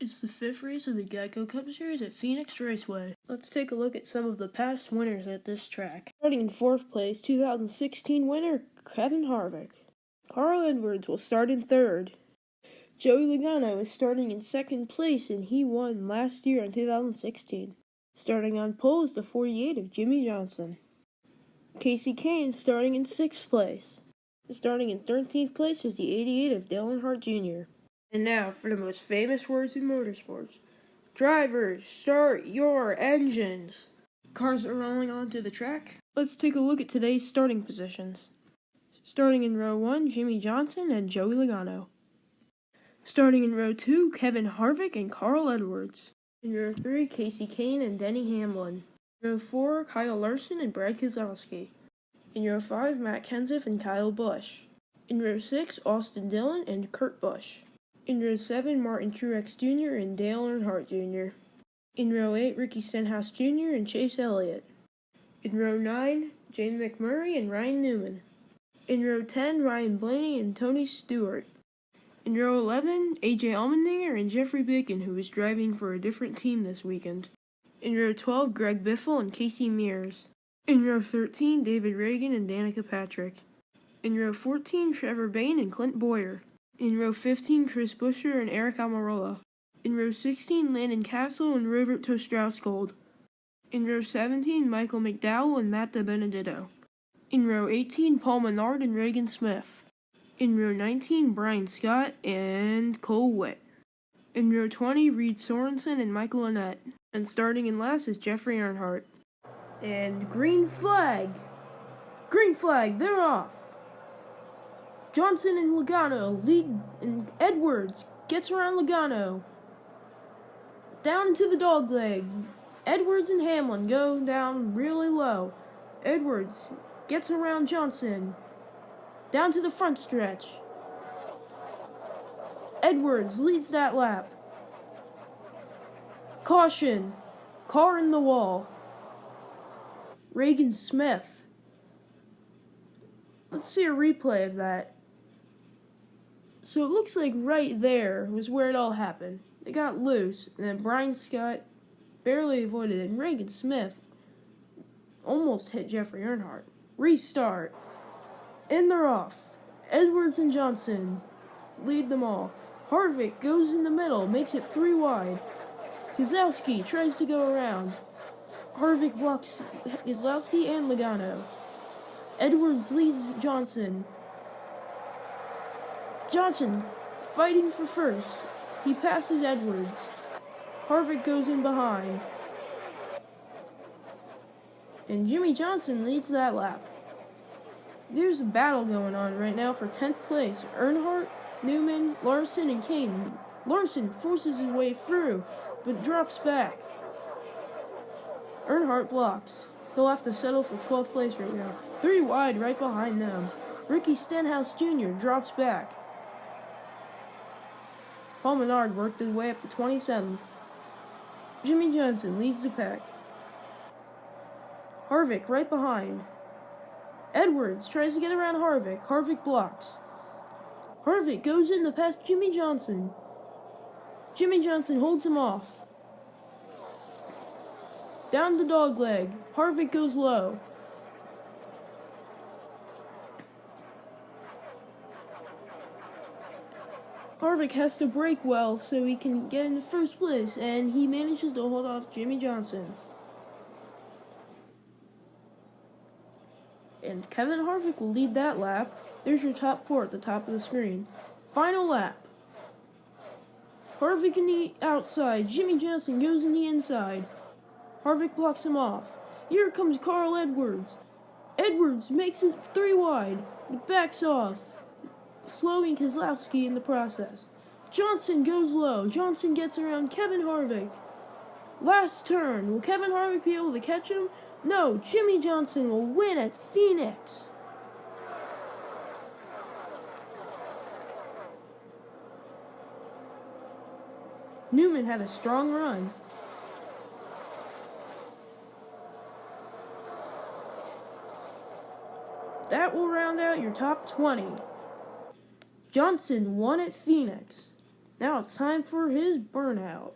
It's the fifth race of the Geico Cup Series at Phoenix Raceway. Let's take a look at some of the past winners at this track. Starting in fourth place, 2016 winner Kevin Harvick. Carl Edwards will start in third. Joey Logano is starting in second place, and he won last year in 2016. Starting on pole is the 48 of Jimmie Johnson. Kasey Kahne starting in sixth place. Starting in 13th place is the 88 of Dale Earnhardt Jr. And now for the most famous words in motorsports. Drivers, start your engines. Cars are rolling onto the track. Let's take a look at today's starting positions. Starting in row 1, Jimmie Johnson and Joey Logano. Starting in row 2, Kevin Harvick and Carl Edwards. In row 3, Kasey Kahne and Denny Hamlin. In row 4, Kyle Larson and Brad Keselowski. In row 5, Matt Kenseth and Kyle Busch. In row 6, Austin Dillon and Kurt Busch. In row 7, Martin Truex Jr. and Dale Earnhardt Jr. In row 8, Ricky Stenhouse Jr. and Chase Elliott. In row 9, Jamie McMurray and Ryan Newman. In row 10, Ryan Blaney and Tony Stewart. In row 11, AJ Allmendinger and Jeffrey Bacon, who is driving for a different team this weekend. In row 12, Greg Biffle and Casey Mears. In row 13, David Reagan and Danica Patrick. In row 14, Trevor Bayne and Clint Boyer. In row 15, Chris Buescher and Eric Almirola. In row 16, Landon Castle and Roberto Straussgold. In row 17, Michael McDowell and Matt DiBenedetto. In row 18, Paul Menard and Reagan Smith. In row 19, Brian Scott and Cole Witt. In row 20, Reed Sorensen and Michael Annett. And starting in last is Jeffrey Earnhardt. And green flag! Green flag, they're off! Johnson and Logano lead, and Edwards gets around Logano. Down into the dogleg. Edwards and Hamlin go down really low. Edwards gets around Johnson. Down to the front stretch. Edwards leads that lap. Caution. Car in the wall. Reagan Smith. Let's see a replay of that. So it looks like right there was where it all happened. It got loose, and then Brian Scott barely avoided it, and Reagan Smith almost hit Jeffrey Earnhardt. Restart. And they're off. Edwards and Johnson lead them all. Harvick goes in the middle, makes it 3 wide. Keselowski tries to go around. Harvick blocks Keselowski and Logano. Edwards leads Johnson. Johnson fighting for first. He passes Edwards. Harvick goes in behind. And Jimmie Johnson leads that lap. There's a battle going on right now for 10th place. Earnhardt, Newman, Larson, and Kahne. Larson forces his way through, but drops back. Earnhardt blocks. He'll have to settle for 12th place right now. 3 wide right behind them. Ricky Stenhouse Jr. drops back. Paul Menard worked his way up to 27th. Jimmie Johnson leads the pack. Harvick right behind. Edwards tries to get around Harvick. Harvick blocks. Harvick goes in to pass Jimmie Johnson. Jimmie Johnson holds him off. Down the dogleg. Harvick goes low. Harvick has to brake well so he can get in first place, and he manages to hold off Jimmie Johnson. And Kevin Harvick will lead that lap. There's your top 4 at the top of the screen. Final lap. Harvick in the outside. Jimmie Johnson goes in the inside. Harvick blocks him off. Here comes Carl Edwards. Edwards makes it 3 wide, but backs off, slowing Keselowski in the process. Johnson goes low. Johnson gets around Kevin Harvick. Last turn. Will Kevin Harvick be able to catch him? No. Jimmie Johnson will win at Phoenix. Newman had a strong run. That will round out your top 20. Johnson won at Phoenix. Now it's time for his burnout.